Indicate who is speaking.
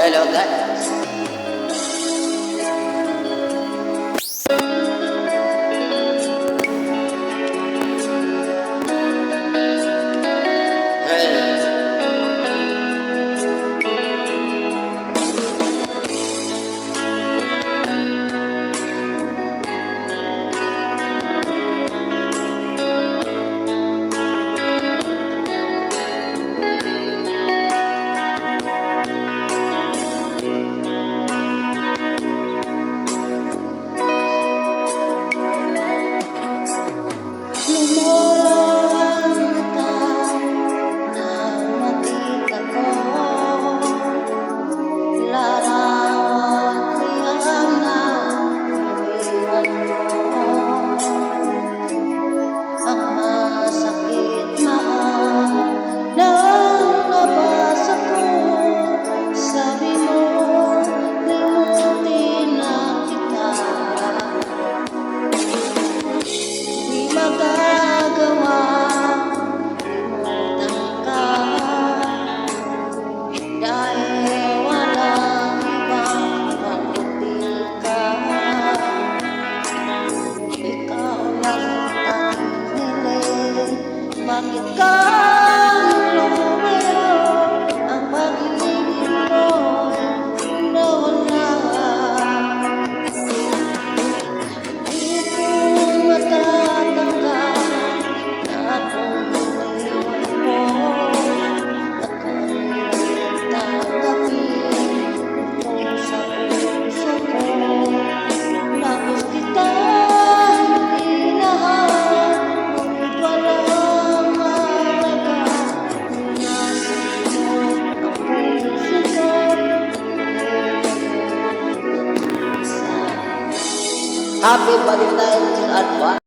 Speaker 1: Hello guys.
Speaker 2: Bakit ka lumero? Ang pag-ibig mo'y nawala. Di ko matatanggap na akong iniwan mo. At tanggapin ito sa puso ko. Tapos kitang inahal, ngunit walang mahalaga. Nasa iyo ang puso ko.
Speaker 1: Happy Valentine's in advance.